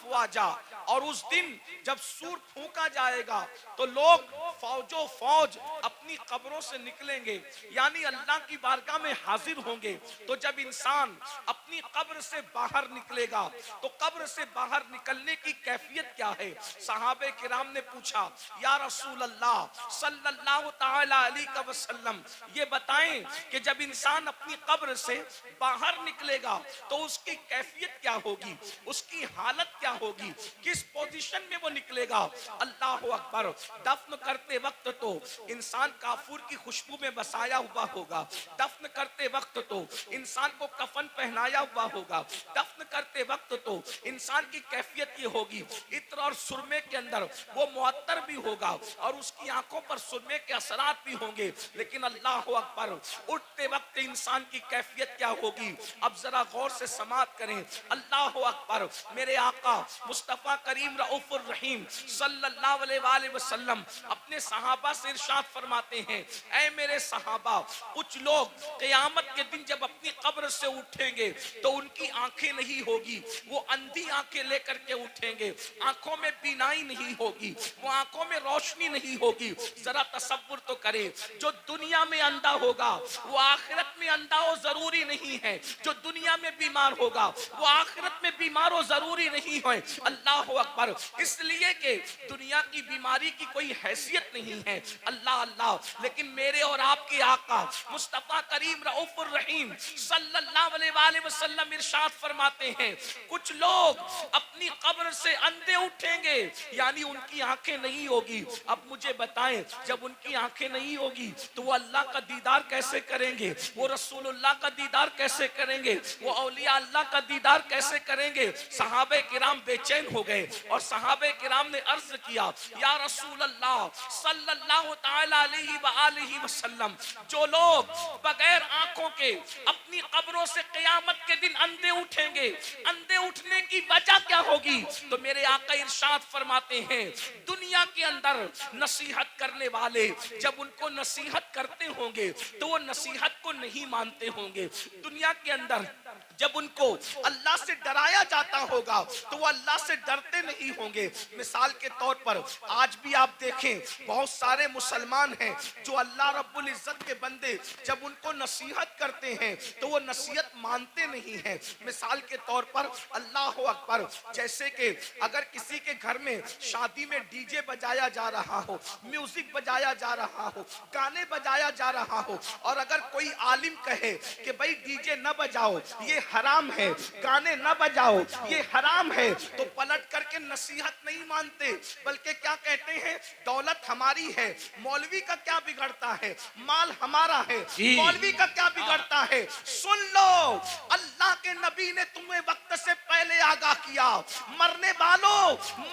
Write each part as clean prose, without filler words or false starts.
अफवाजा, और उस दिन जब सूर फूंका जाएगा तो लोग फौजों फौज अपनी कब्रों से निकलेंगे, यानी अल्लाह की बारगाह में हाजिर होंगे। तो जब इंसान अपनी कब्र से बाहर निकलेगा तो कब्र से बाहर निकलने की कैफियत क्या है? सहाबे किराम ने पूछा, या रसूल अल्लाह सल्लल्लाहु तआला अलैहि वसल्लम, ये बताएं कि जब इंसान अपनी कब्र से बाहर निकलेगा तो उसकी कैफियत क्या होगी, उसकी हालत क्या होगी, किस पोजीशन में वो निकलेगा? अल्लाह अकबर। दफन करते वक्त तो इंसान काफूर की खुशबू में बसाया हुआ होगा, दफन करते वक्त तो इंसान को कफन पहनाया हुआ होगा, दफन करते वक्त तो इंसान की कैफियत ये होगी, इत्र और सुरमे के अंदर वो मुअत्तर भी होगा और उसकी आंखों पर सुरमे के असरात भी होंगे। लेकिन अल्लाह अकबर, उठते वक्त इंसान की कैफियत क्या होगी? अब जरा गौर से समात करें। अल्लाह अकबर। मेरे आका मुस्तफा करीम रऊफुर रहीम सल्लल्लाहु अलैहि वसल्लम अपने सहाबा से इरशाद फरमाते हैं, ऐ मेरे सहाबा, कुछ लोग क़यामत के दिन जब अपनी कब्र से उठेंगे तो उनकी आंखें नहीं होगी, वो अंधी आंखें लेकर के उठेंगे, आंखों में बीनाई नहीं होगी, वो आंखों में रोशनी नहीं होगी। जरा तसव्वुर तो करें, जो दुनिया में अंधा होगा वो आखिरत में अंधा हो जरूरी नहीं है, जो दुनिया में बीमार होगा वो आखिरत में बीमार हो जरूरी नहीं है। अल्लाह अकबर। इसलिए कि दुनिया की बीमारी की कोई हैसियत नहीं है, अल्लाह अल्लाह। लेकिन मेरे और आपके आका मुस्तफा करीम रऊफुर रहीम सल्लल्लाहु अलैहि वसल्लम इरशाद फरमाते हैं, कुछ लोग अपनी कब्र से अंधे उठेंगे, यानी उनकी आंखें नहीं होगी। अब मुझे बताएं, जब उनकी आंखें नहीं होगी तो वो अल्लाह का दीदार कैसे करेंगे? वो रसूलुल्लाह का दीदार कैसे करेंगे? वो औलिया अल्लाह का दीदार कैसे करेंगे? सहाबे किराम बेचैन हो गए और सहाबे किराम ने अर्ज किया, या रसूल अल्लाह सल्लल्लाहु तआला अलैहि वसल्लम, जो लोग बगैर आंखों के अपनी कब्रों से क़यामत के दिन अंधे उठेंगे, अंधे उठने की वजह क्या होगी? तो मेरे आका इरशाद फरमाते हैं, दुनिया के अंदर नसीहत करने वाले जब उनको नसीहत करते होंगे तो वो नसीहत को नहीं मानते होंगे। दुनिया के अंदर जब उनको अल्लाह से डराया जाता होगा तो वो अल्लाह से डरते नहीं होंगे। मिसाल के तौर पर आज भी आप देखें, बहुत सारे मुसलमान हैं जो अल्लाह रब्बुल इज्जत के बंदे जब उनको नसीहत करते हैं तो वो नसीहत मानते नहीं हैं। मिसाल के तौर पर अल्लाह अकबर, जैसे कि अगर किसी के घर में शादी में डीजे बजाया जा रहा हो, म्यूजिक बजाया जा रहा हो, गाने बजाया जा रहा हो, और अगर कोई आलिम कहे कि भाई डीजे न बजाओ ये हराम है, गाने न बजाओ ये हराम है, तो पलट करके नसीहत नहीं मानते, बल्कि क्या कहते हैं, दौलत हमारी है, मौलवी का क्या बिगड़ता है, माल हमारा है, मौलवी का क्या बिगड़ता है। सुन लो, अल्लाह के नबी ने तुम्हें वक्त से पहले आगाह किया, मरने वालों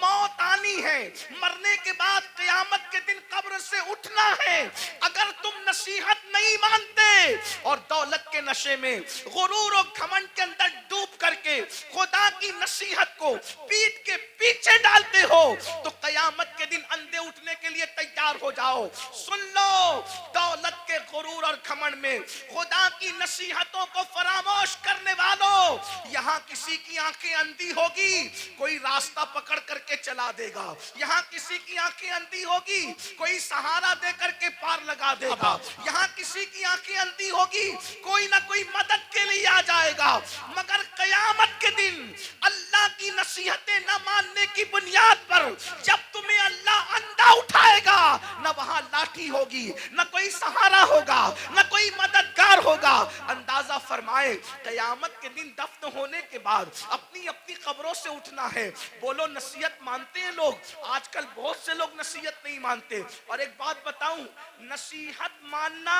मौत आनी है, मरने के बाद क़यामत के दिन कब्र से उठना है। अगर तुम नसीहत नहीं मानते और दौलत के नशे में, गुरूर और घमंड के अंदर डूब करके खुदा की नसीहत को पीठ के पीछे डालते हो तो क़यामत के दिन अंधे उठने के लिए तैयार हो जाओ। सुन लो, दौलत के गुरूर और घमंड में खुदा की नसीहतों को फरामोश करने वालों, यहाँ किसी की आंखें अंधी होगी कोई रास्ता पकड़ करके चला देगा, यहाँ किसी की आंखें अंधी होगी कोई सहारा दे करके पार लगा देगा, यहाँ किसी की आंखें अंधी होगी कोई ना कोई मदद के लिए आ जाएगा। मगर क़यामत के दिन अल्लाह की नसीहतें न मानने की बुनियाद पर जब तुम्हें अल्लाह अंधा उठाएगा, न वहां लाठी होगी, न कोई सहारा होगा, न कोई मददगार होगा। अंदाजा फरमाए, क़यामत के दिन दफन होने के बाद अपनी अपनी कब्रों से उठना है। बोलो, नसीहत मानते हैं लोग? आजकल बहुत से लोग नसीहत नहीं मानते। और एक बात बताऊं, नसीहत मानना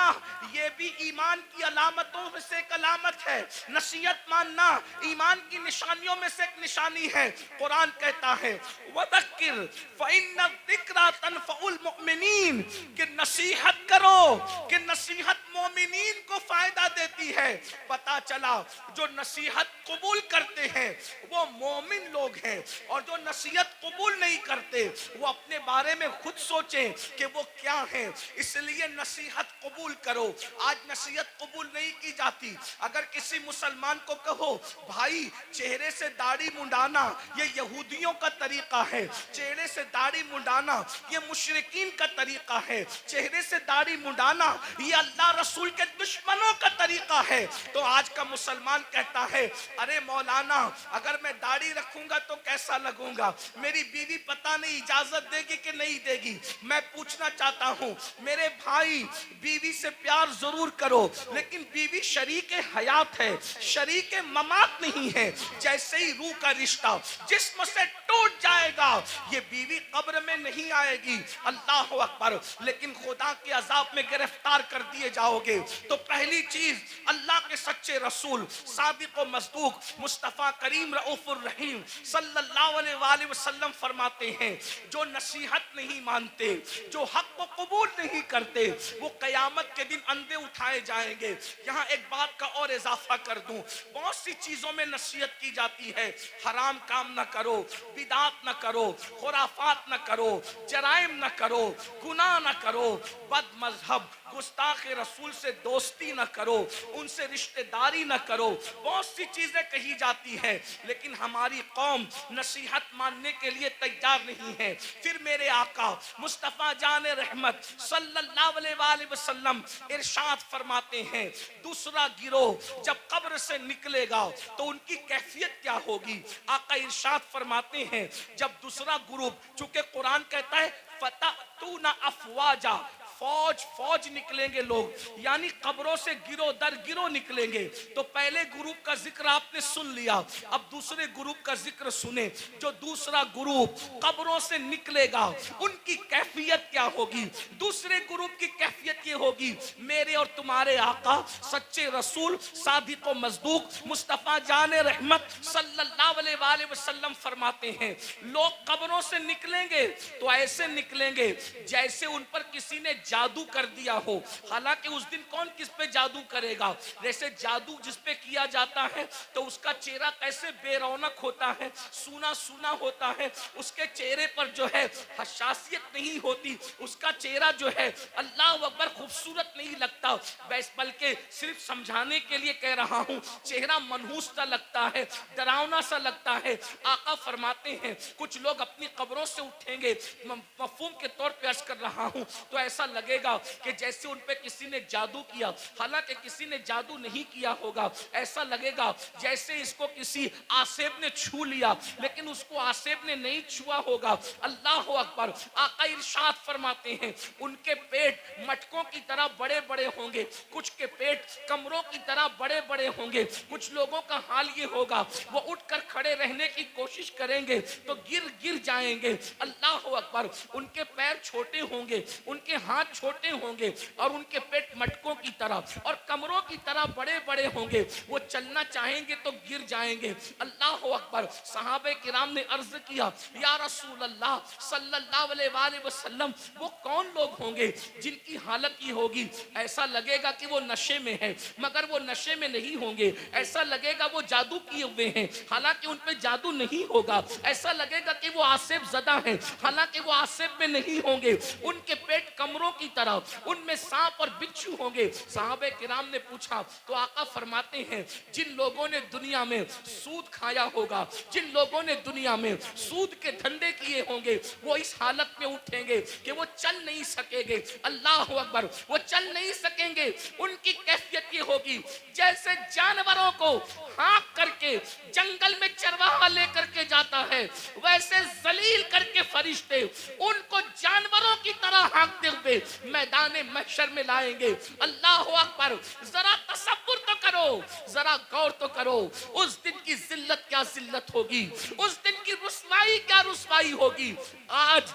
ये भी ईमान की अलामतों में से एक अलामत है। नसीहत मानना ईमान की निशानियों में से एक निशानी है। कुरान कहता है, वदक्किर फ़इन्न ज़िक्रा तनफ़उल मुमिनीन, कि नसीहत करो, कि नसीहत मोमिनीन को फायदा देती है। पता चला जो नसीहत कबूल करते हैं वो मोमिन लोग हैं, और जो नसीहत कबूल नहीं करते वो अपने बारे में खुद सोचें कि वो क्या है। इसलिए नसीहत कबूल करो। आज नसीहत कबूल नहीं की जाती। अगर किसी मुसलमान को कहो भाई चेहरे से दाढ़ी मुंडाना ये यहूदियों का तरीका है, चेहरे से दाढ़ी मुंडाना ये मुशरिकीन का तरीका है, चेहरे से दाढ़ी मुंडाना ये अल्लाह रसूल के दुश्मनों का तरीका है, तो आज का मुसलमान कहता है अरे मौलाना अगर मैं दाढ़ी रखूंगा तो कैसा लगूंगा, मेरी बीवी पता नहीं इजाजत देगी कि नहीं देगी। मैं पूछना चाहता हूं मेरे भाई, बीवी से प्यार जरूर करो लेकिन बीवी शरीक हयात है, शरीक ममात नहीं है। जैसे ही रूह का रिश्ता जिस्म से टूट जाएगा ये बीवी कब्र में नहीं आएगी, अल्लाह अकबर, लेकिन खुदा के अजाब में गिरफ्तार कर दिए जाओगे। तो पहली चीज अल्लाह के सच्चे रसूल सादिक व मसदूक मुस्तफा करीम रऊफुर रहीम सल्लल्लाहु अलैहि वसल्लम फरमाते हैं जो नसीहत नहीं मानते, जो हक को कबूल नहीं करते, वो कयामत के दिन अंधे उठाए जाएंगे। यहाँ एक बात का और इजाफा कर दूं, बहुत सी चीजों में नसीहत की जाती है, हराम काम न करो, बिदात न करो, खुराफात न करो, जराइम न करो, गुनाह न करो, बद मजहब गुस्ताख रसूल से दोस्ती न करो, उनसे रिश्तेदारी न करो, बहुत सी चीजें कही जाती है, लेकिन हमारी कौम नसीहत मानने के लिए तैयार नहीं है। फिर मेरे आका मुस्तफा जान रहमत सल्लल्लाहु अलैहि वसल्लम इरशाद फरमाते हैं दूसरा गिरोह जब कब्र से निकलेगा तो उनकी कैफियत क्या होगी। आका इरशाद फरमाते हैं जब दूसरा ग्रुप, चूंकि कुरान कहता है फततूना अफवाजा, फौज फौज निकलेंगे लोग, यानी कब्रों से गिरोह दर गिरोह निकलेंगे। तो पहले ग्रुप का जिक्र आपने सुन लिया, अब दूसरे ग्रुप का जिक्र सुने। जो दूसरा ग्रुप कब्रों से निकलेगा उनकी कैफियत क्या होगी। दूसरे ग्रुप की कैफियत ये होगी, मेरे और तुम्हारे आका सच्चे रसूल सादिक व मसदूक मुस्तफा जान रहमत सल्लल्लाहु अलैहि वसल्लम फरमाते हैं लोग कब्रों से निकलेंगे तो ऐसे निकलेंगे जैसे उन पर किसी ने जादू कर दिया हो। हालांकि उस दिन कौन किस पे जादू करेगा, जैसे जादू जिस पे किया जाता है तो उसका चेहरा कैसे बेरौनक होता है, सूना सूना होता है, उसके चेहरे पर जो है हसासियत नहीं होती, उसका चेहरा जो है अल्लाह अकबर खूबसूरत नहीं लगता। बल्कि सिर्फ समझाने के लिए कह रहा हूं, चेहरा मनहूस सा लगता है, डरावना सा लगता है। आका फरमाते हैं कुछ लोग अपनी कब्रों से उठेंगे, मफहूम के तौर पे अर्ज कर रहा हूं, तो ऐसा लगेगा कि जैसे उन पे किसी ने जादू किया, हालांकि किसी ने जादू नहीं किया होगा। ऐसा लगेगा जैसे इसको किसी आसेब ने छू लिया, लेकिन उसको आसेब ने नहीं छुआ होगा। अल्लाह अकबर। आका इरशाद फरमाते हैं उनके पेट मटकों की तरह बड़े बड़े होंगे, कुछ के पेट कमरों की तरह बड़े बड़े होंगे। कुछ लोगों का हाल ये होगा वो उठकर खड़े रहने की कोशिश करेंगे तो गिर गिर जाएंगे। अल्लाह अकबर। उनके पैर छोटे होंगे, उनके हाथ छोटे होंगे और उनके पेट मटकों की तरह और कमरों की तरह बड़े बड़े होंगे। वो चलना चाहेंगे तो गिर जाएंगे। अल्लाह अकबर। सहाबे किराम ने अर्ज किया या रसूल अल्लाह सल्लल्लाहु अलैहि वसल्लम वो कौन लोग होंगे जिनकी हालत ये होगी, ऐसा लगेगा कि वो नशे में है मगर वो नशे में नहीं होंगे, ऐसा लगेगा वो जादू किए हुए हैं हालांकि उन पे जादू नहीं होगा, ऐसा लगेगा कि वो आसेब ज़दा हैं हालांकि वो आसेब में नहीं होंगे। उनके पेट कमरों की तरह, उनमें सांप और बिच्छू होंगे। साहबे किराम ने पूछा तो आका फरमाते हैं जिन लोगों ने दुनिया में सूद खाया होगा, जिन लोगों ने दुनिया में सूद के धंधे किए होंगे, वो इस हालत में उठेंगे कि वो चल नहीं सकेंगे। अल्लाह अकबर। वो चल नहीं सकेंगे। उनकी कैफियत ये होगी जैसे जानवरों को हाँक करके जंगल में चरवाहा लेकर के जाता है, वैसे जलील करके फरिश्ते उनको जानवरों की तरह हाँकते हुए मैदान महशर में लाएंगे। अल्लाह अकबर। जरा तसव्वुर तो करो, जरा गौर तो करो, उस दिन की जिल्लत क्या जिल्लत होगी, उस दिन की रुसवाई क्या रुसवाई होगी। आज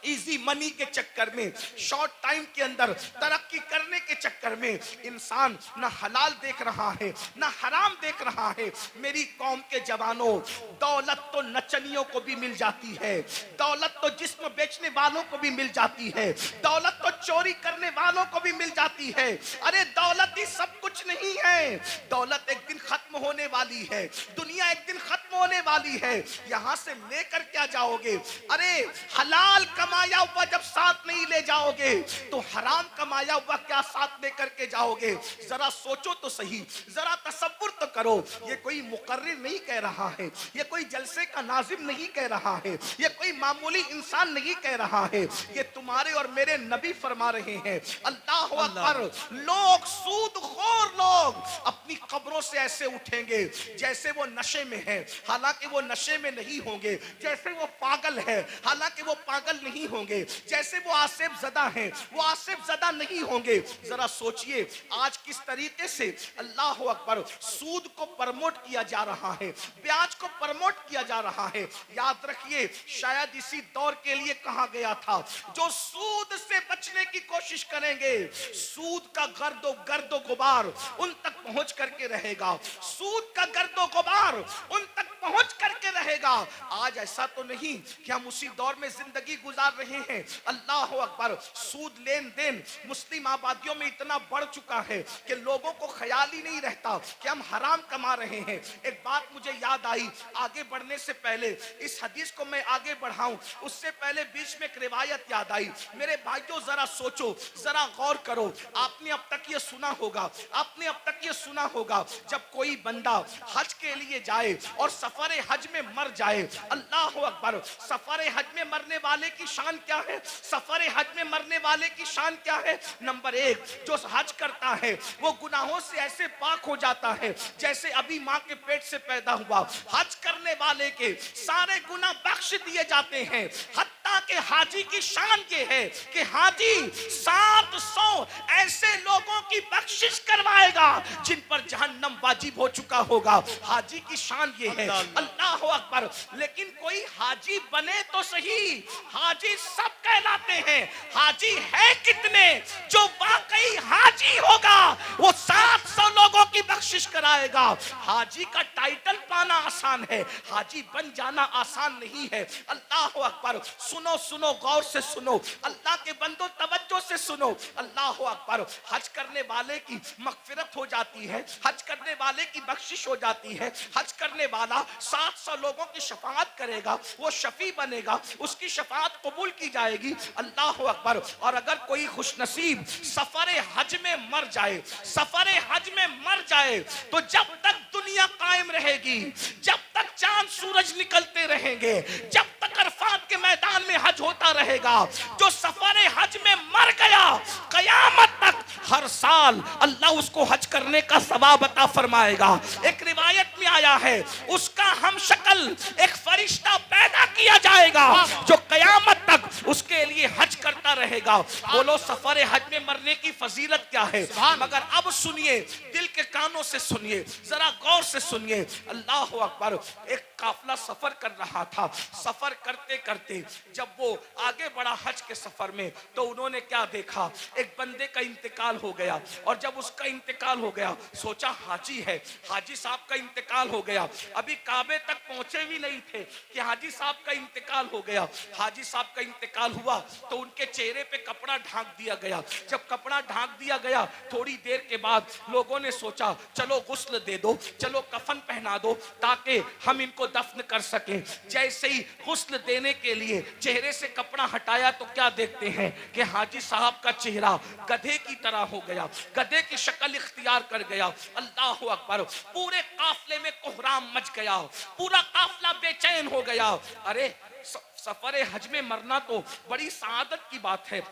इजी मनी के चक्कर में, शॉर्ट टाइम के अंदर तरक्की करने के चक्कर में इंसान ना हलाल देख रहा है ना हराम देख रहा है। मेरी कौम के जवानों, दौलत तो नचनियों को भी मिल जाती है, दौलत तो जिस्म बेचने वालों को भी मिल जाती है, दौलत तो चोरी करने वालों को भी मिल जाती है। अरे दौलत ही सब कुछ नहीं है, दौलत एक दिन खत्म होने वाली है, दुनिया एक दिन खत्म होने वाली है। यहां से लेकर क्या जाओगे? अरे हलाल कमाया हुआ जब साथ नहीं ले जाओगे तो हराम कमाया हुआ क्या साथ लेकर के जाओगे? जरा सोचो तो सही, जरा तसव्वुर तो करो। ये कोई मुकर्रिर नहीं कह रहा है, ये कोई जलसे का नाजिम नहीं कह रहा है, ये कोई मामूली इंसान नहीं कह रहा है, ये तुम्हारे और मेरे नबी फरमा रहे हैं। अल्लाह अकबर। लोग, सूदखोर लोग अपनी कब्रों से ऐसे उठेंगे जैसे वो नशे में है, हालांकि वो नशे में नहीं होंगे, जैसे वो पागल है, हालांकि वो पागल नहीं होंगे, जैसे वो आसिफ ज़दा हैं, वो आसिफ ज़दा नहीं होंगे। जरा सोचिए आज किस तरीके से अल्लाह अकबर सूद को प्रमोट किया जा रहा है, ब्याज को प्रमोट किया जा रहा है। याद रखिए, शायद इसी दौर के लिए कहा गया था, जो सूद से बचने की कोशिश करेंगे सूद का गर्दो गुबार उन तक पहुंच करके रहेगा, सूद का गर्दो गुबार उन तक पहुंच करके रहेगा। आज ऐसा तो नहीं कि हम उसी दौर में जिंदगी गुजार रहे हैं। अल्लाह अकबर। सूद लेन देन मुस्लिम आबादियों में इतना बढ़ चुका है कि लोगों को ख्याल ही नहीं रहता कि हम हराम कमा रहे हैं। एक बात मुझे याद आई, आगे बढ़ने से पहले इस हदीस को मैं आगे बढ़ाऊं उससे पहले बीच में एक रिवायत याद आई। मेरे भाइयों जरा सोचो, जरा गौर करो। आपने अब तक ये सुना होगा, आपने अब तक ये सुना होगा, जब कोई बंदा हज के लिए जाए और सफर हज में मर जाए, अल्लाह अकबर, सफर हज में मरने वाले की शान क्या है? सफर हज में मरने वाले की शान क्या है? नंबर एक, जो हज करता है वो गुनाहों से ऐसे पाक हो जाता है जैसे अभी माँ के पेट से पैदा हुआ। हज करने वाले के सारे गुनाह बख्श दिए जाते हैं। हत्ता के हाजी की शान ये है कि हाजी 700 ऐसे लोगों की बख्शिश करवाएगा जिन पर जहन्नम वाजिब हो चुका होगा। हाजी की शान ये है। अल्लाह अकबर। लेकिन कोई हाजी बने तो सही, हाजी सब कहलाते हैं, हाजी है कितने? जो वाकई हाजी होगा वो 700 लोगों की बख्शिश कराएगा। हाजी का टाइटल पाना आसान है, हाजी बन जाना आसान नहीं है। अल्लाह अकबर। सुनो सुनो, गौर से सुनो, अल्लाह के बंदो तवज्जो से सुनो। अल्लाह अकबर। हज करने वाले की मगफिरत हो जाती है, हज करने वाले की बख्शिश हो जाती है। हज करने वाला 700 लोगों की शफाअत करेगा, वो शफी बनेगा, उसकी शफाअत कबूल की जाएगी। अल्लाह अकबर। और अगर कोई खुशनसीब सफर हज में मर जाए, सफर हज में मर जाए, तो जब तक दुनिया कायम रहेगी, जब तक चांद सूरज निकलते रहेंगे, जब तक अरफात के मैदान में हज होता रहेगा, जो सफर हज में मर गया, कयामत तक हर साल अल्लाह उसको हज करने का सवाब अता फरमाएगा। एक रिवायत में आया है, उसका हम शक्ल एक फरिश्ता पैदा किया जाएगा जो कयामत तक उसके लिए हज करता रहेगा। बोलो सफर हज में मरने की फजीलत क्या है? मगर अब सुनिए, दिल के कानों से सुनिए, जरा गौर से सुनिए। अल्लाह अकबर। एक काफिला सफर कर रहा था, सफर करते करते जब वो आगे बढ़ा हज के सफर में, तो उन्होंने क्या देखा? एक बंदे का इंतकाल हो गया। और जब उसका इंतकाल हो गया, सोचा हाजी है, हाजी साहब का इंतकाल हो गया। अभी काबे तक पहुंचे भी नहीं थे कि हाजी साहब का इंतकाल हो गया। हाजी साहब का इंतकाल हुआ तो उनके चेहरे पे कपड़ा ढांक दिया गया। जब कपड़ा ढांक दिया गया, थोड़ी देर के बाद लोगों ने सोचा चलो गुस्ल दे दो, चलो कफन पहना दो ताकि हम इनको दफन कर सकें। जैसे ही गुस्ल देने के लिए चेहरे से कपड़ा हटाया तो क्या देखते हैं कि हाजी साहब का चेहरा गधे की तरह हो गया, गधे की शक्ल इख्तियार कर गया। अल्लाह अकबर। पूरे काफले में कोहराम मच गया, पूरा काफला बेचैन हो गया। अरे सफर हज में मरना तो बड़ी सआदत की बात है,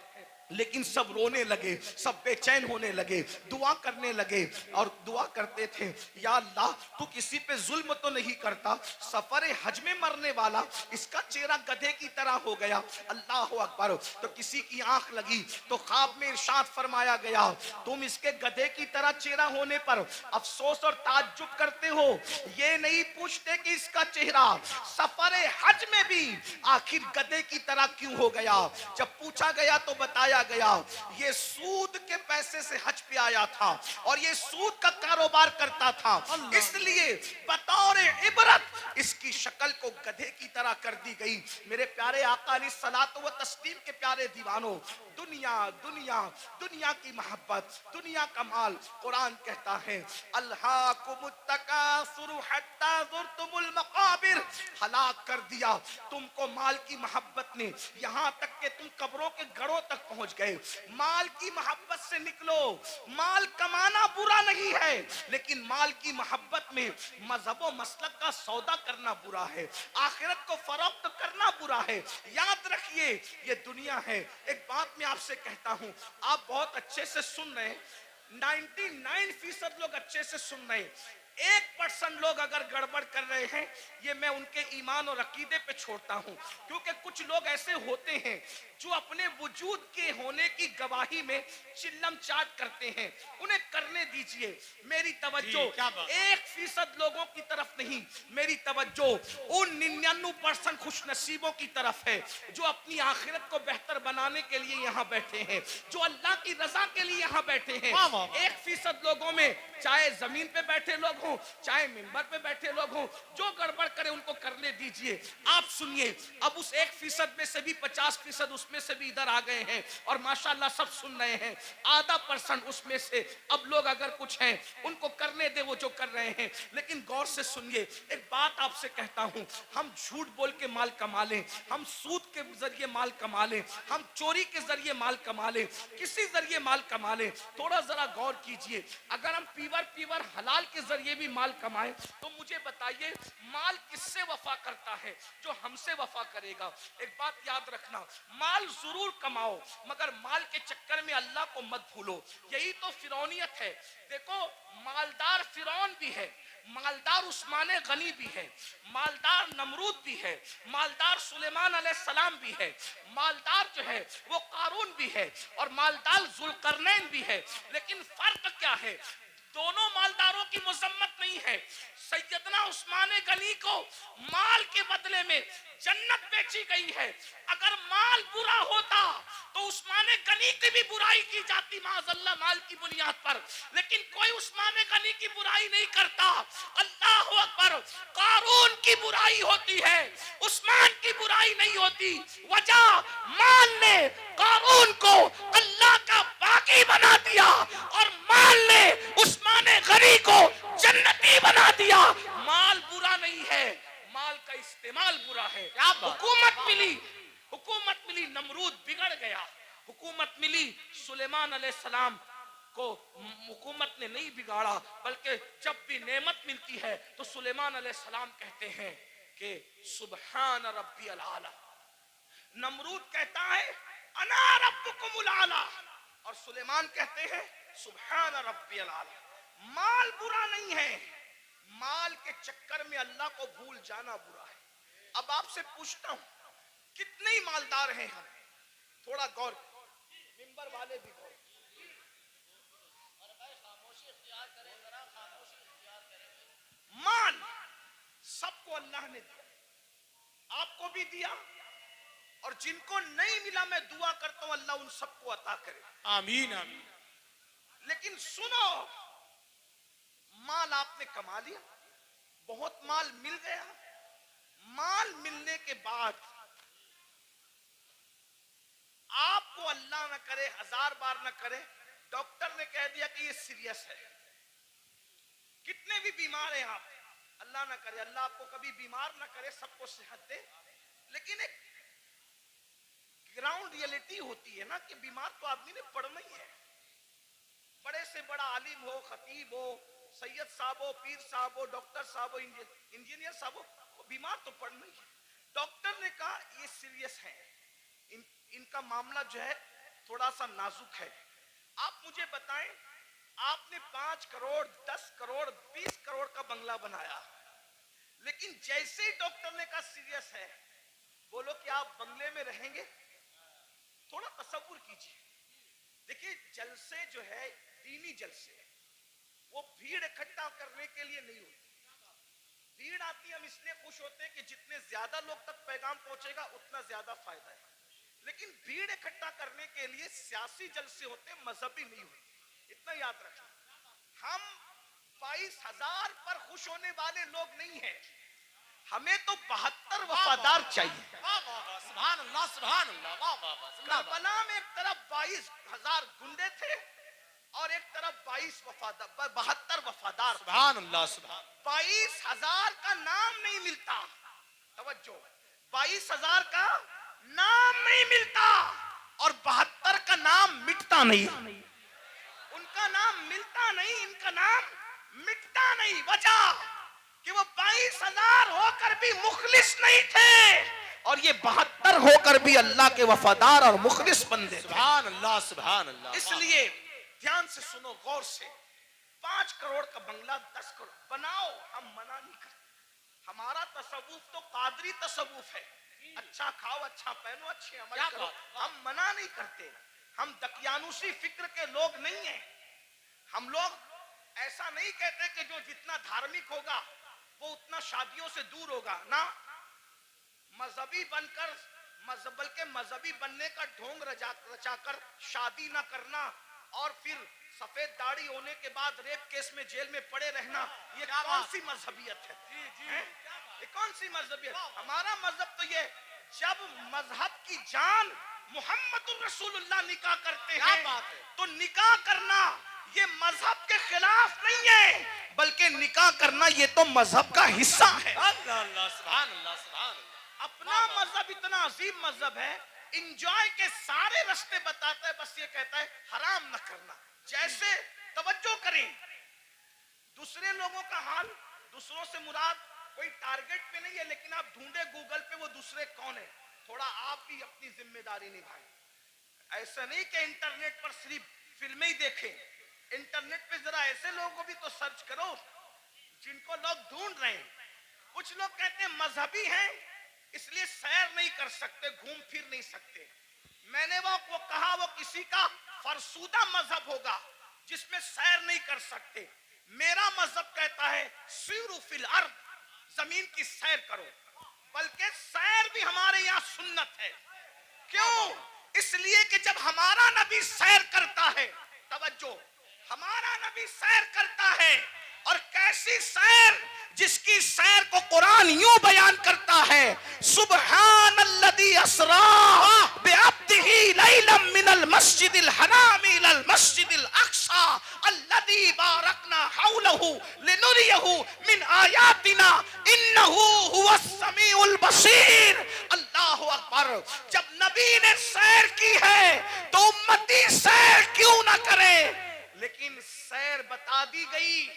लेकिन सब रोने लगे, सब बेचैन होने लगे, दुआ करने लगे और दुआ करते थे, या अल्लाह तू किसी पे जुल्म तो नहीं करता, सफर हज में मरने वाला इसका चेहरा गधे की तरह हो गया। अल्लाह अकबर। तो किसी की आंख लगी तो ख्वाब में इरशाद फरमाया गया, तुम इसके गधे की तरह चेहरा होने पर अफसोस और ताज्जुब करते हो, ये नहीं पूछते कि इसका चेहरा सफर हज हज में भी आखिर गधे की तरह क्यों हो गया? जब पूछा गया तो बताया गया ये सूद के पैसे से हज पे आया था और ये सूद का कारोबार करता था, इसलिए बतौर इबरत इसकी शक्ल को गधे की तरह कर दी गई। मेरे प्यारे आका अलैहिस्सलातु व तस्लीम के प्यारे दीवानों, दुनिया दुनिया दुनिया की मोहब्बत, दुनिया का माल, कुरान कहता है अल्हाकुमुत तकासुर हत्ता ज़ुरतुमुल मकाबिर, हलाक कर दिया तुमको माल की मोहब्बत ने, यहां तक कि तुम कब्रों के गढ़ों तक पहुंच गए। माल की मोहब्बत से निकलो। माल कमाना बुरा नहीं है, लेकिन माल की मोहब्बत में मजहब व मसलक का सौदा करना बुरा है, आखिरत को फरोख्त करना बुरा है। याद रखिए ये दुनिया है। एक बात मैं आपसे कहता हूं, आप बहुत अच्छे से सुन रहे हैं, 99% लोग अच्छे से सुन रहे हैं, 1% लोग अगर गड़बड़ कर रहे हैं, ये मैं उनके ईमान और अकीदे पे छोड़ता हूं, क्योंकि कुछ लोग ऐसे होते हैं जो अपने वजूद के होने की गवाही में चिल्लम चाट करते हैं, उन्हें करने दीजिए। मेरी तवज्जो 1% लोगों की तरफ नहीं, मेरी तवज्जो उन 99% खुशनसीबों की तरफ है जो अपनी आखिरत को बेहतर बनाने के लिए यहाँ बैठे हैं, जो अल्लाह की रजा के लिए यहाँ बैठे हैं। 1% लोगों में, चाहे जमीन पे बैठे लोग हों, चाहे मिंबर पे बैठे लोग हों, जो गड़बड़ करे उनको करने दीजिए। आप सुनिए, अब उस 1% में से भी 50% उसमें से भी इधर आ गए हैं और माशाल्लाह सब सुन रहे हैं। आधा % उसमें से अब लोग अगर कुछ हैं उनको करने दे वो जो कर रहे हैं, लेकिन गौर से सुनिए। एक बात आपसे कहता हूं, हम झूठ बोल के माल कमा लें, हम सूद के जरिए माल कमा लें, हम चोरी के जरिए माल कमा लें, किसी जरिए माल कमा लें, थोड़ा जरा गौर कीजिए। अगर हम पीवर हलाल के जरिए भी माल कमाएं तो मुझे बताइए माल किससे वफा करता है? जो हमसे वफा करेगा। एक बात याद रखना, माल जरूर कमाओ मगर माल के चक्कर में अल्लाह को मत भूलो। यही तो फिरौनियत है। देखो, मालदार फिरौन भी है, मालदार उस्मान गनी भी है, मालदार नमरूद भी है, मालदार सुलेमान अलैहिस्सलाम भी है, मालदार जो है वो कारून भी है और मालदार जुल्करनैन भी है। लेकिन फर्क क्या है? दोनों मालदारों की मुजम्मत नहीं है। सैयदना उस्मान गनी को माल के बदले में जन्नत बेची गई है। अगर माल बुरा होता तो उस्मान गनी की भी बुराई की जाती माज़अल्लाह माल की बुनियाद पर, लेकिन कोई उस्मान गनी की बुराई नहीं करता। अल्लाहु अकबर, कारून की बुराई होती है, उस्मान की बुराई नहीं होती। वजह, माल ने कारून को अल्लाह का बागी बना दिया और माल ने उस्मान गनी को जन्नती बना दिया। माल बुरा नहीं है, माल का इस्तेमाल बुरा है। हुकूमत मिली, नमरूद बिगड़ गया। हुकूमत मिली सुलेमान अलैहिस्सलाम को, हुकूमत ने नहीं बिगाड़ा, बल्कि जब भी नेमत मिलती है तो सुलेमान अलैहिस्सलाम कहते हैं कि सुबहान रब्बियल आला। नमरूद कहता है अना रब्बुकुमुल आला और सुलेमान कहते हैं सुबहान रब्बियल आला। माल बुरा नहीं है, माल के चक्कर में अल्लाह को भूल जाना बुरा है। अब आपसे पूछता हूं, कितने ही मालदार हैं हम? थोड़ा गौर, मिंबर वाले भी गौर। माल सबको अल्लाह ने दिया, आपको भी दिया, और जिनको नहीं मिला मैं दुआ करता हूं अल्लाह उन सबको अता करे, आमीन आमीन। लेकिन सुनो, माल आपने कमा लिया, बहुत माल मिल गया। माल मिलने के बाद आपको अल्लाह न करे, 1000 बार न करे, डॉक्टर ने कह दिया कि ये सीरियस है। कितने भी बीमार हैं आप, अल्लाह न करे, अल्लाह आपको कभी बीमार न करे, सबको सेहत दे, लेकिन एक ग्राउंड रियलिटी होती है ना कि बीमार तो आदमी ने पड़ना ही है। बड़े से बड़ा आलिम हो, खतीब हो, सैयद साहब हो, पीर साहब हो, डॉक्टर साहब हो, इंजीनियर साहब हो, बीमार तो पड़ना ही है। डॉक्टर ने कहा ये सीरियस है, इनका मामला जो है थोड़ा सा नाजुक है। आप मुझे बताएं, आपने 5 करोड़ 10 करोड़ 20 करोड़ का बंगला बनाया, लेकिन जैसे ही डॉक्टर ने कहा सीरियस है, बोलो कि आप बंगले में रहेंगे? थोड़ा तसव्वुर कीजिए। देखिए, जलसे जो है दीनी जलसे, वो भीड़ इकट्ठा करने के लिए नहीं होती। भीड़ आती है, हम इसलिए खुश होते हैं कि जितने ज्यादा लोग तक पैगाम पहुंचेगा उतना ज्यादा फायदा है। लेकिन भीड़ इकट्ठा करने के लिए सियासी जलसे होते, मजहबी नहीं होते, इतना याद रखना। हम 22,000 पर खुश होने वाले लोग नहीं हैं, हमें तो 72 वफादार चाहिए। सुभान अल्लाह, सुभान अल्लाह, वाह वाह वाह। करबला में एक तरफ 22,000 गुंडे थे और एक तरफ 72 वफादार। सुभान अल्लाह, सुभान। 22,000 का नाम नहीं मिलता, तवज्जो, 22,000 का नाम नहीं मिलता और 72 का नाम मिटता नहीं। उनका नाम मिलता नहीं, इनका नाम मिटता नहीं। वजह कि वो 22,000 होकर भी मुखलिस नहीं थे और ये 72 होकर भी अल्लाह के वफादार और मुखलिस बंदे। सुभान अल्लाह, सुभान अल्लाह। इसलिए ध्यान से सुनो, गौर से। 5 करोड़ का बंगला 10 करोड़ बनाओ, हम मना नहीं करते। हमारा तसव्वुफ तो कादरी तसव्वुफ है, अच्छा खाओ, अच्छा पहनो, अच्छे अमल करो, हम मना नहीं करते। हम दकियानुसी फिक्र के लोग नहीं हैं। हम लोग ऐसा नहीं कहते कि जो जितना धार्मिक होगा वो उतना शादियों से दूर होगा ना। मजहबी बनकर बल्कि मजहबी बनने का ढोंग रचाकर शादी ना करना और फिर सफेद दाढ़ी होने के बाद रेप केस में जेल में पड़े रहना, ये कौन सी मजहबियत है? ये कौन सी मजहबियत? हमारा मजहब तो ये, जब मजहब की जान मोहम्मद रसूलुल्लाह निकाह करते हैं तो निकाह करना ये मजहब के खिलाफ नहीं है, बल्कि निकाह करना ये तो मजहब का हिस्सा है। अल्लाह, सुभान अल्लाह, सुभान अल्लाह। अपना मजहब इतना अजीम मजहब है, इंजॉय के सारे रास्ते बताता है, बस ये कहता है हराम न करना। जैसे तवज्जो करें, दूसरे लोगों का हाल, दूसरों से मुराद कोई टारगेट पे नहीं है, लेकिन आप ढूंढे गूगल पे वो दूसरे कौन है, थोड़ा आप भी अपनी जिम्मेदारी निभाएं। ऐसा नहीं कि इंटरनेट पर सिर्फ फिल्में ही देखें, इंटरनेट पे जरा ऐसे लोगों को भी तो सर्च करो जिनको लोग ढूंढ रहे हैं। कुछ लोग कहते हैं मजहबी हैं इसलिए सैर नहीं कर सकते, घूम फिर नहीं सकते। मैंने वो कहा वो किसी का फरसूदा मजहब होगा जिसमें सैर नहीं कर सकते। मेरा मजहब कहता है सीरू फिल अर्द, जमीन की सैर करो, बल्कि सैर भी हमारे यहाँ सुन्नत है। क्यों? इसलिए कि जब हमारा नबी सैर करता है, तवज्जो, हमारा नबी सैर करता है, और कैसी सैर, जिसकी सैर को कुरान यूं बयान करता है, सुब्हानल्लज़ी अस्रा बिअब्दिही लैलन मिनल मस्जिदिल हराम इलल मस्जिदिल अक्सा अल्लज़ी बारकना हौलहू लिनुरियहू मिन आयातिना इन्नहू हुवस समीउल बसीर। अल्लाहु अकबर। जब नबी ने सैर की है तो उम्मती सैर क्यों ना करे? लेकिन सैर बता दी गई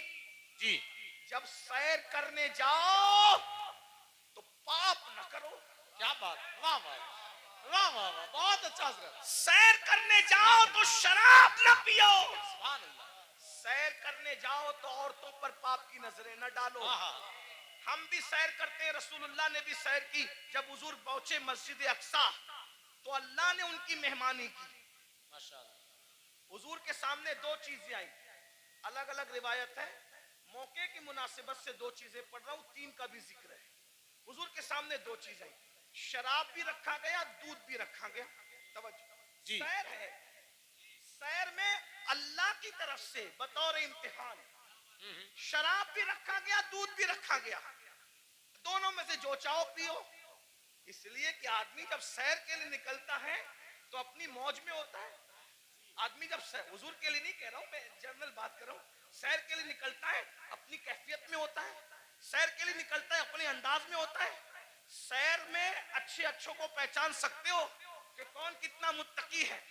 जी, जब सैर करने जाओ तो पाप न करो। क्या बात, वाह वाह वाह वाह वाह, बहुत अच्छा। सैर करने जाओ तो शराब न पियो। सुभान अल्लाह। सैर करने जाओ तो औरतों पर पाप की नजरें न डालो। हम भी सैर करते हैं, रसूलुल्लाह ने भी सैर की। जब हुजूर पहुंचे मस्जिद अक्सा तो अल्लाह ने उनकी मेहमानी की। माशाअल्लाह। हुजूर के सामने दो चीजें आई, अलग अलग रिवायत है, मौके की मुनासिबत से दो चीजें पढ़ रहा हूं, तीन का भी जिक्र है। हुजूर के सामने दो चीजें आई, शराब भी रखा गया, दूध भी रखा गया। तवज्जो, सैर है, सैर में अल्लाह की तरफ से बतौर इम्तिहान शराब भी रखा गया, दूध भी रखा गया। दोनों में से जो चाहो पियो। इसलिए कि आदमी जब सैर के लिए निकलता है तो अपनी मौज में होता है। आदमी जब हुजूर के लिए नहीं कह रहा हूं, मैं जनरल बात कर रहा हूं, सैर के लिए निकलता है अपनी कैफियत में होता है, सैर के लिए निकलता है अपने अंदाज में होता है। सैर में अच्छे अच्छों को पहचान सकते हो कि कौन कितना मुत्तकी है।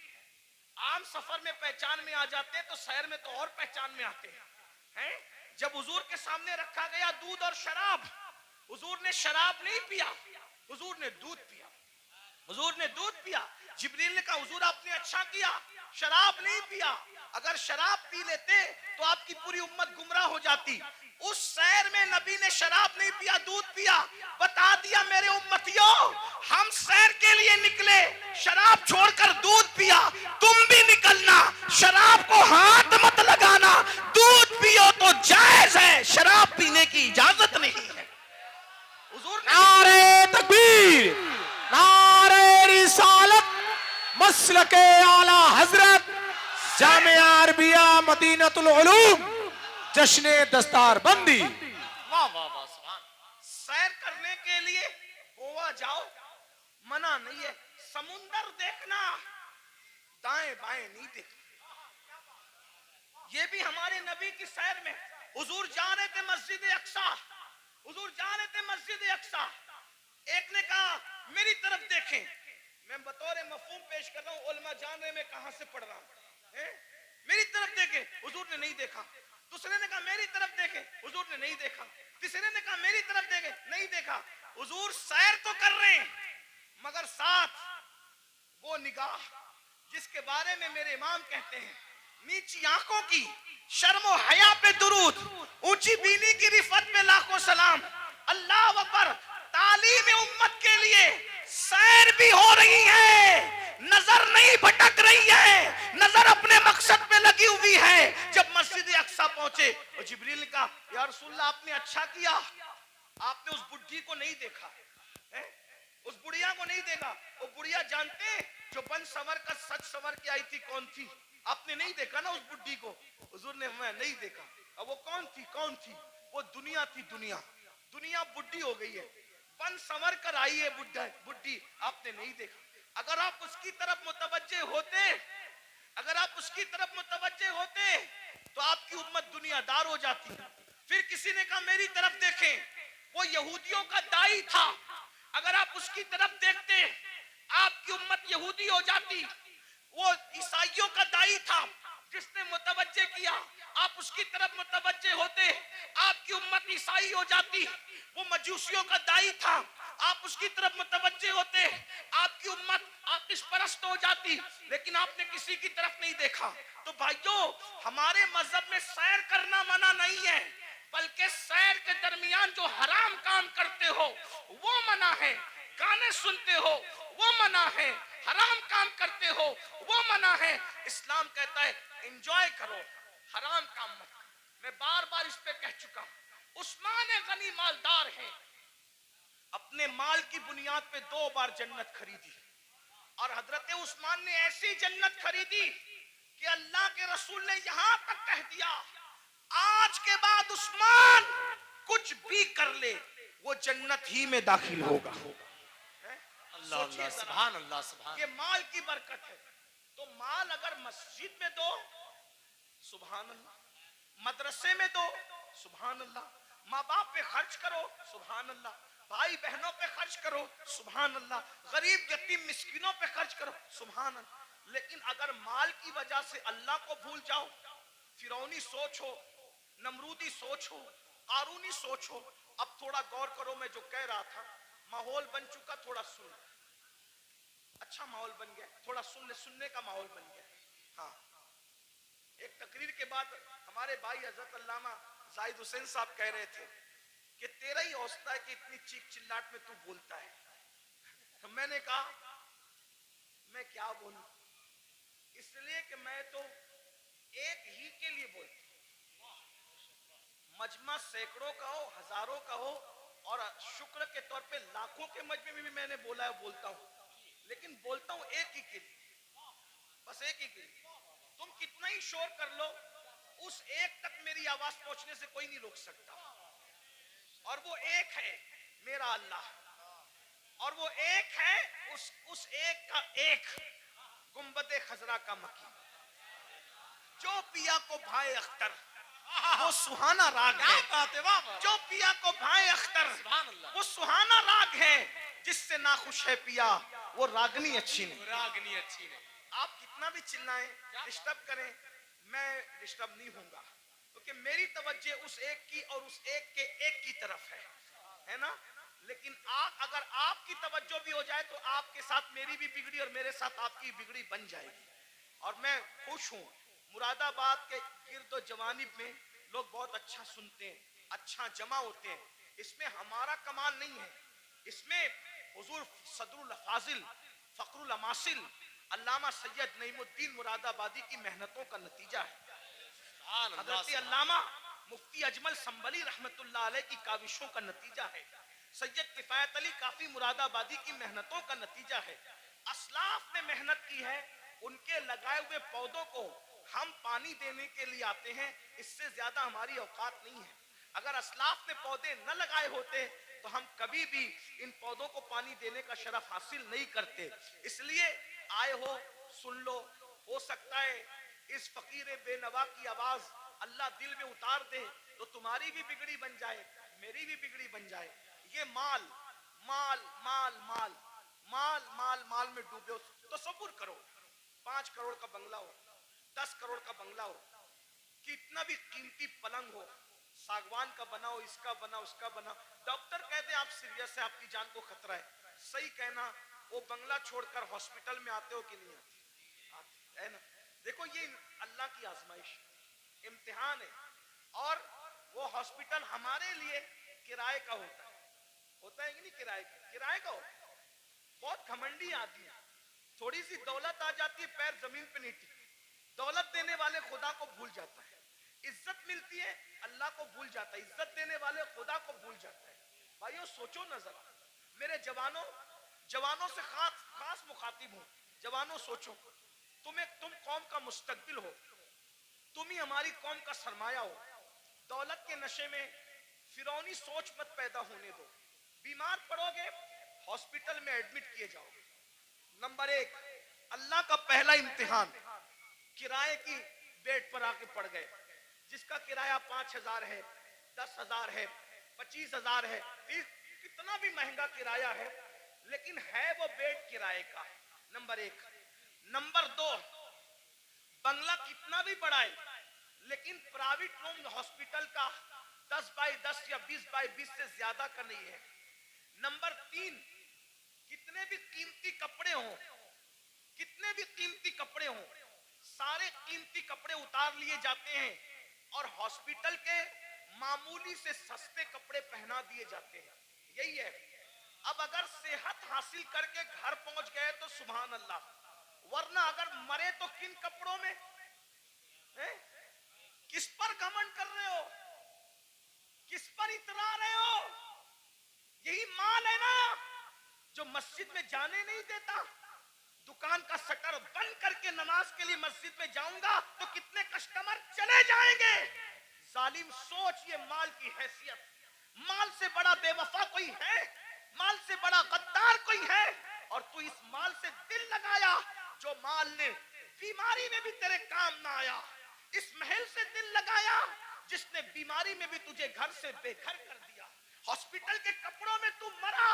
आम सफर में पहचान में आ जाते हैं तो सैर में तो और पहचान में आते हैं। जब हुजूर के सामने रखा गया दूध और शराब, हुजूर ने शराब नहीं पिया, हुजूर ने दूध पिया। हुजूर ने दूध पिया। जिब्रील ने कहा हुजूर आपने अच्छा किया, शराब नहीं पिया। अगर शराब पी लेते तो आपकी पूरी उम्मत गुमराह हो जाती। उस सैर में नबी ने शराब नहीं पिया, दूध पिया। बता दिया मेरे उम्मतियों, हम सैर के लिए निकले, शराब छोड़कर दूध पिया। तुम भी निकलना, शराब को हाथ मत लगाना, दूध पियो तो जायज है, शराब पीने की इजाजत नहीं है। नारे तकबीर, नारे रिसालत, मसलके आला हजरत, जामिया अरबिया मदीनतुल उलूम, जश्ने दस्तार बंदी। वाह वाह वाह सुभान। सैर करने के लिए गोवा जाओ, मना नहीं है। समुंदर देखना, दाएं बाएं नहीं देखना। ये भी हमारे नबी की सैर में हुजूर जा रहे थे मस्जिद अक्सा, हुजूर जा रहे थे मस्जिद अक्सा। एक ने कहा मेरी तरफ देखें, मैं बतौर मफहूम पेश कर रहा हूं, उलमा जान रहे मैं कहां से पढ़ रहा हूं। मेरी तरफ देखें, हुजूर ने नहीं देखा। दूसरे ने कहा मेरी तरफ देखें, हुजूर ने नहीं देखा। तीसरे ने कहा मेरी तरफ देखें, नहीं देखा। हुजूर सैर तो कर रहे हैं, मगर साथ वो निगाह जिसके बारे में मेरे इमाम कहते हैं, नीची आंखों की शर्मो हया पे दुरूद, ऊंची बीनी की रिफत पे लाखों सलाम। अल्लाह अकबर। तालीम उम्मत के लिए सैर भी हो रही है, नजर नहीं भटक रही है, नजर अपने मकसद पे लगी हुई है। जब मस्जिद अक्सा पहुंचे और जिब्रील ने कहा या रसूलल्लाह आपने अच्छा किया, आपने उस बुढ़ी को नहीं देखा है? उस बुढ़िया को नहीं देखा। वो बुढ़िया जानते हैं जो बन सवर का सच सवर के आई थी कौन थी? आपने नहीं देखा ना उस बुढ़ी को? हुजूर ने मैं नहीं देखा। अब वो कौन थी? कौन थी वो? दुनिया थी। दुनिया दुनिया बुढ़ी हो गई है, बन संवर कर आई है बुढ़ी, आपने नहीं देखा। अगर आप उसकी तरफ मुतवज्जे होते, अगर आप उसकी तरफ मुतवज्जे होते तो आपकी उम्मत दुनियादार हो जाती। फिर किसी ने कहा मेरी तरफ देखें, वो यहूदियों का दाई था, अगर आप उसकी तरफ देखते आपकी उम्मत यहूदी हो जाती। वो ईसाइयों का दाई था, जिसने मुतवज्जे किया, आप उसकी तरफ मुतवज्जे होते आपकी उम्मत ईसाई हो जाती। वो मजूसियों का दाई था, आप उसकी तरफ मुतवज्जे होते आपकी उम्मत आतिश परस्त हो जाती। लेकिन आपने किसी की तरफ नहीं देखा। तो भाइयों, हमारे मजहब में सैर करना मना नहीं है, बल्कि सैर के दरमियान जो हराम काम करते हो वो मना है। गाने सुनते हो वो मना है, हराम काम करते हो वो मना है। इस्लाम कहता है एंजॉय करो, हराम काम मत करो। मैं बार बार इस पे कह चुका हूं। उस्मान गनी मालदार हैं, अपने माल की बुनियाद पे 2 बार जन्नत खरीदी, और हजरत उस्मान ने ऐसी जन्नत खरीदी कि अल्लाह के रसूल ने यहां तक कह दिया आज के बाद उस्मान कुछ भी कर ले वो जन्नत ही में दाखिल होगा। अल्लाह अल्लाह सुभान अल्लाह सुभान। ये माल की बरकत है। तो माल अगर मस्जिद में दो सुभान अल्लाह, मदरसे में दो सुभान अल्लाह, माँ बाप पे खर्च करो सुभान अल्लाह, भाई बहनों पे खर्च करो सुभान अल्लाह, गरीब यतीम मिस्किनों पे खर्च करो सुभान अल्लाह। लेकिन अगर माल की वजह से अल्लाह को भूल जाओ, फिरौनी सोच हो, नमरूदी सोच हो, कारूनी सोच हो। अब थोड़ा गौर करो, मैं जो कह रहा था, माहौल बन चुका, थोड़ा सुन, अच्छा माहौल बन गया, थोड़ा सुनने का माहौल बन गया। हाँ, एक तकरीर के बाद हमारे भाई हजरत अल्लामा जाहिद हुसैन साहब कह रहे थे कि तेरा ही हौसला है कि इतनी चीख चिल्लाट में तू बोलता है। तो मैंने कहा मैं क्या बोलूं, इसलिए कि मैं तो एक ही के लिए बोलता हूं, मजमा सैकड़ों का हो, हजारों का हो, और शुक्र के तौर पे लाखों के मजमे में भी मैंने बोला है, बोलता हूं, लेकिन बोलता हूं एक ही के लिए, बस एक ही के लिए। तुम कितना ही शोर कर लो, उस एक तक मेरी आवाज पहुंचने से कोई नहीं रोक सकता। और वो एक है मेरा अल्लाह, और वो एक है उस एक का एक गुंबदे खजरा का मकी। जो पिया को भाई अख्तर वो सुहाना राग है, जो पिया को भाई अख्तर वो सुहाना राग है, जिससे ना खुश है पिया वो रागनी अच्छी नहीं, रागनी अच्छी नहीं। आप कितना भी चिल्लाएं, डिस्टर्ब करें, मैं डिस्टर्ब नहीं होऊंगा, क्योंकि मेरी तवज्जो उस एक की और उस एक के एक की तरफ है ना। लेकिन अगर आपकी तवज्जो भी हो जाए तो आपके साथ मेरी भी बिगड़ी और मेरे साथ आपकी बिगड़ी बन जाएगी। और मैं खुश हूं, मुरादाबाद के गिरदो जवानिब में लोग बहुत अच्छा सुनते हैं, अच्छा जमा होते हैं। इसमें हमारा कमाल नहीं है, इसमें हुजूर सदरुल फाजिल फखरुल अमासिल अल्लामा सैयद नईमुद्दीन मुरादाबादी की मेहनतों का नतीजा है। हजरत अल्लामा मुफ्ती अजमल संबली रहमतुल्लाह अलैह की काविशों का नतीजा है। सैयद किफायत अली काफी मुरादाबादी की मेहनतों का नतीजा है। असलाफ ने मेहनत की है, उनके लगाए हुए पौधों को हम पानी देने के लिए आते हैं, इससे ज्यादा हमारी औकात नहीं है। अगर असलाफ ने पौधे न लगाए होते तो हम कभी भी इन पौधों को पानी देने का शरफ हासिल नहीं करते। इसलिए आए हो, सुन लो, हो सकता है इस फकीर बेनवा की आवाज अल्लाह दिल में उतार दे तो तुम्हारी भी बिगड़ी बन जाए, मेरी भी बिगड़ी बन जाए। ये माल माल माल माल माल माल माल में डूबे हो तो सब्र करो। 5 करोड़ का बंगला हो, 10 करोड़ का बंगला हो, कितना भी कीमती पलंग हो, सागवान का बनाओ, इसका बना, उसका बना, डॉक्टर कहते आप सीरियस है, आपकी जान को खतरा है, सही कहना, वो बंगला छोड़कर हॉस्पिटल में आते हो कि नहीं आते? है ना? देखो ये अल्लाह की आजमाइश, इम्तिहान है। और वो हॉस्पिटल हमारे लिए किराए का होता है कि नहीं? किराए का होता है। बहुत घमंडी आदमी है, थोड़ी सी दौलत आ जाती है पैर जमीन पे नहीं टिकती, दौलत देने वाले खुदा को भूल जाता है, इज्जत मिलती है अल्लाह को भूल जाता है, इज्जत देने वाले खुदा को भूल जाता है। भाइयों सोचो ना जरा, मेरे जवानों से खास मुखातिब हूं। जवानों सोचो, तुम कौम का मुस्तकबिल हो, तुम ही हमारी कौम का सरमाया हो। दौलत के नशे में फिरौनी सोच मत पैदा होने दो। बीमार पड़ोगे हॉस्पिटल में एडमिट किए जाओगे। नंबर 1, अल्लाह का पहला इम्तिहान, किराए की बेड पर आके पड़ गए, जिसका किराया 5,000 है, 10,000 है, 25,000 है, कितना भी महंगा किराया है, लेकिन है वो बेड किराए का। नंबर 1। नंबर 2, बंगला कितना भी बड़ा है, लेकिन प्राइवेट रूम हॉस्पिटल का 10 बाई 10 या 20 बाई 20 से ज्यादा का नहीं है। नंबर 3, कितने भी कीमती कपड़े हों, सारे कीमती कपड़े उतार लिए जाते हैं और हॉस्पिटल के मामूली से सस्ते कपड़े पहना दिए जाते हैं। यही है। अब अगर सेहत हासिल करके घर पहुंच गए तो सुभान अल्लाह, वरना अगर मरे तो किन कपड़ों में है? किस पर घमंड कर रहे हो, किस पर इतरा रहे हो? यही माल है ना जो मस्जिद में जाने नहीं देता। दुकान का शटर बंद करके नमाज के लिए मस्जिद में जाऊंगा तो कितने कस्टमर चले जाएंगे। जालिम सोच, ये माल की हैसियत, माल से बड़ा बेवफा कोई है? माल से बड़ा गद्दार कोई है? और तू इस माल से दिल लगाया जो माल ने बीमारी में भी तेरे काम ना आया, इस महल से दिल लगाया जिसने बीमारी में भी तुझे घर से बेघर कर दिया, हॉस्पिटल के कपड़ों में तू मरा,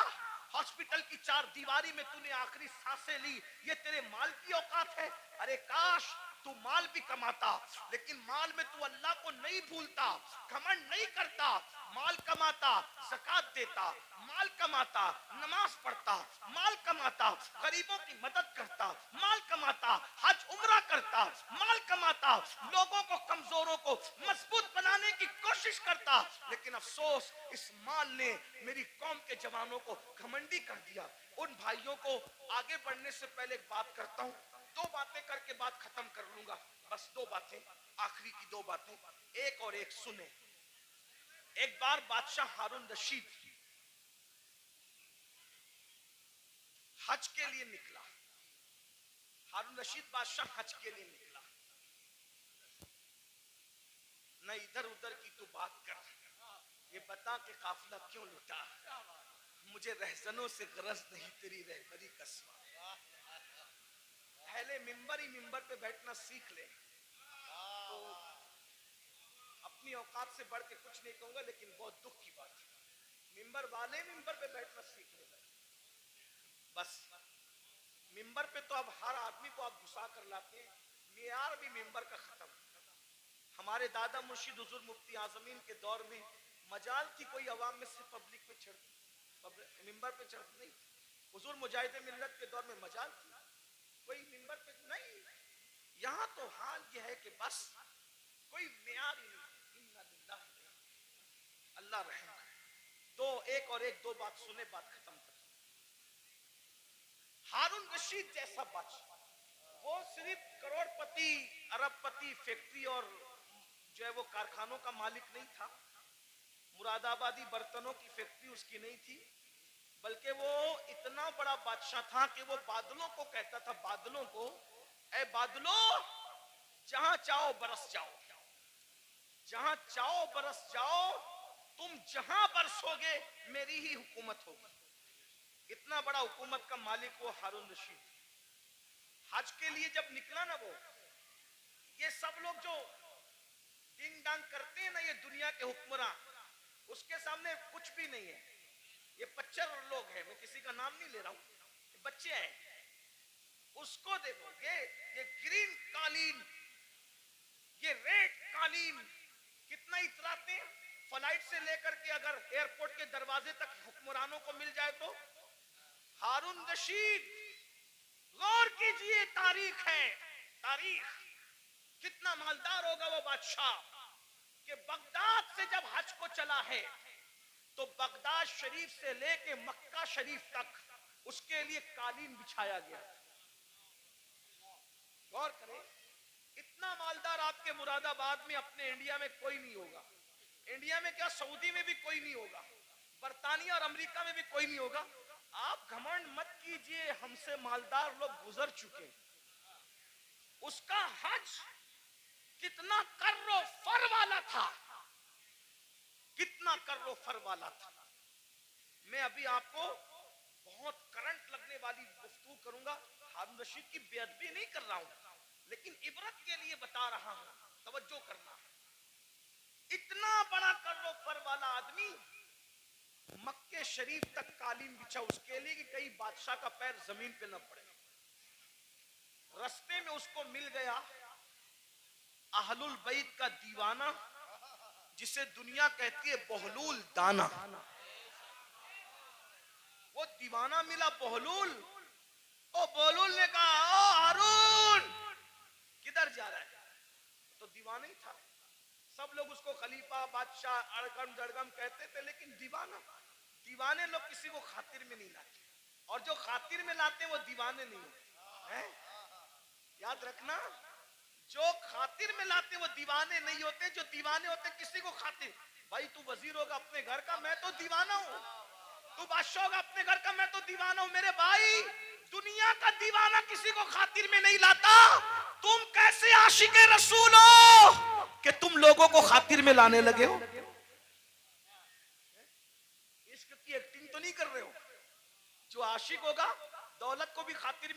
हॉस्पिटल की 4 दीवारी में तूने आखिरी सांसें ली, ये तेरे माल की औकात है? अरे काश तू माल भी कमाता, लेकिन माल में तू अल्लाह को नहीं भूलता, घमंड नहीं करता, माल कमाता ज़कात देता, माल कमाता नमाज पढ़ता, माल कमाता गरीबों की मदद करता, माल कमाता हज उम्रा करता, माल कमाता लोगों को, कमजोरों को मजबूत बनाने की कोशिश करता। लेकिन अफसोस, इस माल ने मेरी कौम के जवानों को घमंडी कर दिया। उन भाइयों को आगे बढ़ने से पहले एक बात करता हूं, 2 बातें करके बात खत्म कर लूंगा, बस 2 बातें, आखिरी की 2 बातें, एक और एक सुने। एक बार बादशाह हारून रशीद हज के लिए निकला। हारून रशीद बादशाह हज के लिए निकला। न इधर उधर की तू बात कर, ये बता के काफिला क्यों लुटा। मुझे रहजनों से गरज नहीं तेरी रहबरी का सिवा। पहले मिंबर ही मिंबर पे बैठना सीख ले तो अपनी औकात से बढ़ के कुछ नहीं कहूंगा, लेकिन बहुत दुख की बात है, मिंबर वाले मिंबर पे बैठना सीख ले। बस मिंबर पे तो अब हर आदमी को आप घुसा कर लाते हैं, मेयार भी मिंबर का खत्म। हमारे दादा मुर्शिद हुजूर मुफ्ती आजमीन के दौर में मजाल थी कोई अवाम में से पब्लिक पे चढ़ती, मिंबर पे चढ़ती नहीं। हुजूर मुजाहिद मिल्लत के दौर में मजाल थी कोई मिंबर पे नहीं। यहाँ तो हाल यह है कि बस कोई मेयार ही नहीं। अल्लाह रहम करे। तो एक और एक 2 बात सुने, बात खत्म कर। हारून रशीद जैसा बादशाह, वो सिर्फ करोड़पति अरबपति फैक्ट्री और जो है वो कारखानों का मालिक नहीं था, मुरादाबादी बर्तनों की फैक्ट्री उसकी नहीं थी, बल्कि वो इतना बड़ा बादशाह था कि वो बादलों को कहता था, बादलों को, ए बादलों, जहां चाहो बरस जाओ, जहां चाहो बरस जाओ, तुम जहां बरसोगे मेरी ही हुकूमत होगी। इतना बड़ा हुकूमत का मालिक वो हारून रशीद। हज के लिए जब निकला ना वो, ये सब लोग जो डिंग डांग करते हैं ना, ये दुनिया के हुक्मरान, उसके सामने कुछ भी नहीं है। ये 25 लोग हैं, मैं किसी का नाम नहीं ले रहा हूं, बच्चे हैं। उसको देखो, ये ग्रीन कालीन, ये रेड कालीन कितना इतराते हैं। फ्लाइट से लेकर के अगर एयरपोर्ट के दरवाजे तक हुक्मरानों को मिल जाए तो। हारून रशीद, गौर कीजिए, तारीख है, तारीख, कितना मालदार होगा वो बादशाह कि बगदाद से जब हज को चला है तो बगदाद शरीफ से लेके मक्का शरीफ तक उसके लिए कालीन बिछाया गया। गौर करें, इतना मालदार आपके मुरादाबाद में, अपने इंडिया में कोई नहीं होगा। इंडिया में क्या, सऊदी में भी कोई नहीं होगा, बर्तानिया और अमेरिका में भी कोई नहीं होगा। आप घमंड मत कीजिए, हमसे मालदार लोग गुजर चुके। उसका हज कितना कर्रो फर वाला था, कितना कर्रो फर वाला था। मैं अभी आपको बहुत करंट लगने वाली गुफ्तगू करूंगा। हारून रशीद की बेअदबी नहीं कर रहा हूं, लेकिन इबरत के लिए बता रहा हूं, तवज्जो करना। इतना बड़ा कर्रो फर वाला आदमी मक्के शरीफ तक कालीन बिछा उसके लिए कि कई बादशाह का पैर जमीन पे न पड़े। रास्ते में उसको मिल गया अहलुल बैत का दीवाना, जिसे दुनिया कहती है बहलूल दाना। वो दीवाना मिला बहलूल। ओ बहलूल ने कहा, ओ हारून किधर जा रहा है? तो दीवाना ही था। सब लोग उसको खलीफा, बादशाह, अड़गम जड़गम कहते थे, लेकिन दीवाने लोग किसी को खातिर में नहीं लाते, और जो खातिर में लाते वो दीवाने नहीं होते हैं। याद रखना, जो खातिर में लाते वो दीवाने नहीं होते, जो दीवाने होते किसी को खातिर। भाई तू वजीर होगा अपने घर का, मैं तो दीवाना हूं। तू बादशाह होगा अपने घर का, मैं तो दीवाना हूं। मेरे भाई, दुनिया का दीवाना किसी को खातिर में नहीं लाता। तुम कैसे आशिके रसूल हो कि तुम लोगों को खातिर में लाने लगे हो? इश्क की एक्टिंग तो नहीं कर रहे हो? जो आशिक होगा दौलत को भी खातिर